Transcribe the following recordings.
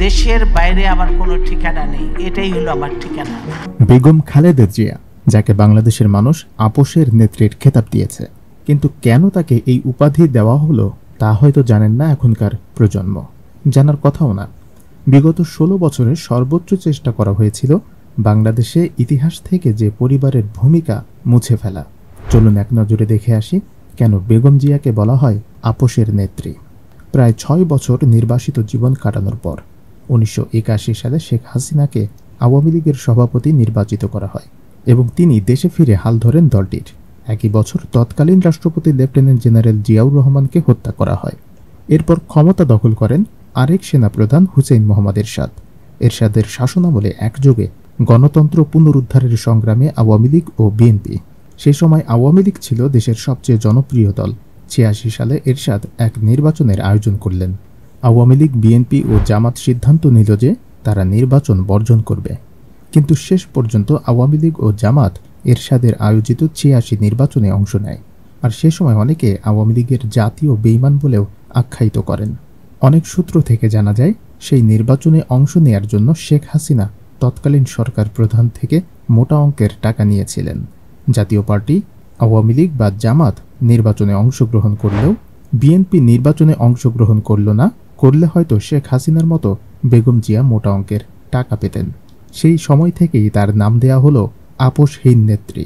দেশের বাইরে আমার কোনো ঠিকানা নেই, এটাই হলো আমার ঠিকানা। বেগম খালেদা জিয়া, যাকে বাংলাদেশের মানুষ আপোষের নেত্রীর খেতাব দিয়েছে, কিন্তু কেন তাকে এই উপাধি দেওয়া হলো তা হয়তো জানেন না এখনকার প্রজন্ম, জানার কথাও না। বিগত 16 বছরে সর্বোচ্চ চেষ্টা করা হয়েছিল বাংলাদেশে ইতিহাস থেকে যে পরিবারের ভূমিকা মুছে ফেলা। চলুন এক নজরে দেখে আসি কেন বেগম জিয়াকে বলা হয় আপোষের নেত্রী। প্রায় 6 বছর নির্বাসিত জীবন কাটানোর পর 1981 সালে শেখ হাসিনাকে আওয়ামী লীগের সভাপতি নির্বাচিত করা হয় এবং তিনি দেশে ফিরে হাল ধরেন দলটির। একই বছর তৎকালীন রাষ্ট্রপতি লেফটেন্যান্ট জেনারেল জিয়াউর রহমানকে হত্যা করা হয়। এরপর ক্ষমতা দখল করেন আরেক সেনাপ্রধান হুসেইন মোহাম্মদ এরশাদ। এরশাদের শাসনামলে একযোগে গণতন্ত্র পুনরুদ্ধারের সংগ্রামে আওয়ামী লীগ ও বিএনপি, সেই সময় আওয়ামী লীগ ছিল দেশের সবচেয়ে জনপ্রিয় দল। 86 সালে এরশাদ এক নির্বাচনের আয়োজন করলেন। আওয়ামী লীগ, বিএনপি ও জামাত সিদ্ধান্ত নিল যে তারা নির্বাচন বর্জন করবে, কিন্তু শেষ পর্যন্ত আওয়ামী লীগ ও জামাত এরশাদের আয়োজিত 86 নির্বাচনে অংশ নেয়। আর সে সময় অনেকে আওয়ামী লীগের জাতীয় বেঈমান বলেও আখ্যায়িত করেন। অনেক সূত্র থেকে জানা যায় সেই নির্বাচনে অংশ নেয়ার জন্য শেখ হাসিনা তৎকালীন সরকার প্রধান থেকে মোটা অঙ্কের টাকা নিয়েছিলেন। জাতীয় পার্টি, আওয়ামী লীগ বা জামাত নির্বাচনে অংশগ্রহণ করলেও বিএনপি নির্বাচনে অংশগ্রহণ করল না, করলে হয়তো শেখ হাসিনার মতো বেগম জিয়া মোটা অঙ্কের টাকা পেতেন। সেই সময় থেকেই তার নাম দেয়া হলো আপোষহীন নেত্রী।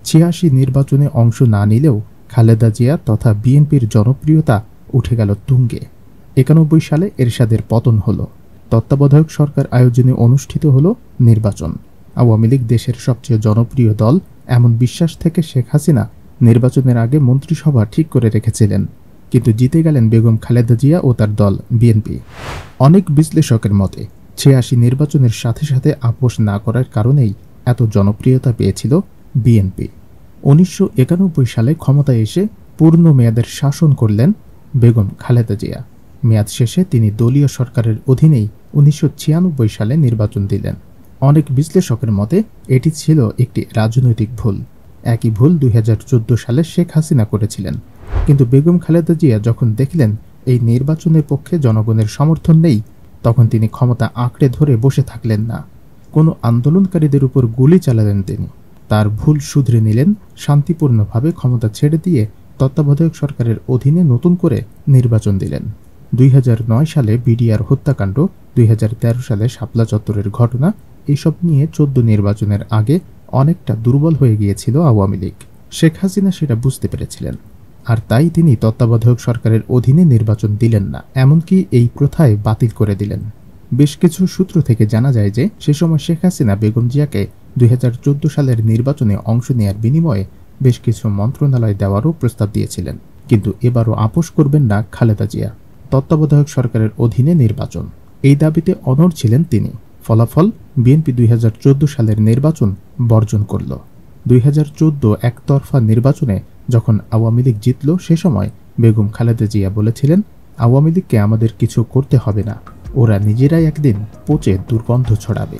86 নির্বাচনে অংশ না নিলেও খালেদা জিয়া তথা বিএনপির জনপ্রিয়তা উঠে গেল তুঙ্গে। 91 সালে এরশাদের পতন হলো। তত্ত্বাবধায়ক সরকার আয়োজনে অনুষ্ঠিত হলো নির্বাচন। আওয়ামী লীগ দেশের সবচেয়ে জনপ্রিয় দল এমন বিশ্বাস থেকে শেখ হাসিনা নির্বাচনের আগে মন্ত্রিসভা ঠিক করে রেখেছিলেন, কিন্তু জিতে গেলেন বেগম খালেদা জিয়া ও তার দল বিএনপি। অনেক বিশ্লেষকের মতে 86 নির্বাচনের সাথে সাথে আপোষ না করার কারণেই এত জনপ্রিয়তা পেয়েছিল বিএনপি। 1991 সালে ক্ষমতায় এসে পূর্ণ মেয়াদের শাসন করলেন বেগম খালেদা জিয়া। মেয়াদ শেষে তিনি দলীয় সরকারের অধীনেই 1996 সালে নির্বাচন দিলেন। অনেক বিশ্লেষকের মতে এটি ছিল একটি রাজনৈতিক ভুল। একই ভুল 2014 সালে শেখ হাসিনা করেছিলেন, কিন্তু বেগম খালেদা জিয়া যখন দেখলেন এই নির্বাচনের পক্ষে জনগণের সমর্থন নেই, তখন তিনি ক্ষমতা আঁকড়ে ধরে বসে থাকলেন না। কোনো আন্দোলনকারীদের উপর গুলি চালালেন তিনি। তার ভুল শুধরে নিলেন, শান্তিপূর্ণভাবে ক্ষমতা ছেড়ে দিয়ে তত্ত্বাবধায়ক সরকারের অধীনে নতুন করে নির্বাচন দিলেন। 2009 সালে বিডিআর হত্যাকাণ্ড, 2013 সালে শাপলা চত্বরের ঘটনা, এইসব নিয়ে 14 নির্বাচনের আগে অনেকটা দুর্বল হয়ে গিয়েছিল আওয়ামী লীগ। শেখ হাসিনা সেটা বুঝতে পেরেছিলেন, আর তাই তিনি তত্ত্বাবধায়ক সরকারের অধীনে নির্বাচন দিলেন না, এমনকি এই প্রথায় বাতিল করে দিলেন। বেশ কিছু সূত্র থেকে জানা যায় যে সে সময় শেখ হাসিনা বেগম জিয়াকে 2014 সালের নির্বাচনে অংশ নেয়ার বিনিময়ে বেশ কিছু মন্ত্রণালয় দেওয়ারও প্রস্তাব দিয়েছিলেন, কিন্তু এবারও আপোষ করবেন না খালেদা জিয়া। তত্ত্বাবধায়ক সরকারের অধীনে নির্বাচন, এই দাবিতে অনড় ছিলেন তিনি। ফলাফল, বিএনপি 2014 সালের নির্বাচন বর্জন করল। 2014 একতরফা নির্বাচনে যখন আওয়ামী লীগ জিতল, সে সময় বেগম খালেদা জিয়া বলেছিলেন, আওয়ামী লীগকে আমাদের কিছু করতে হবে না, ওরা নিজেরাই একদিন পচে দুর্গন্ধ ছড়াবে।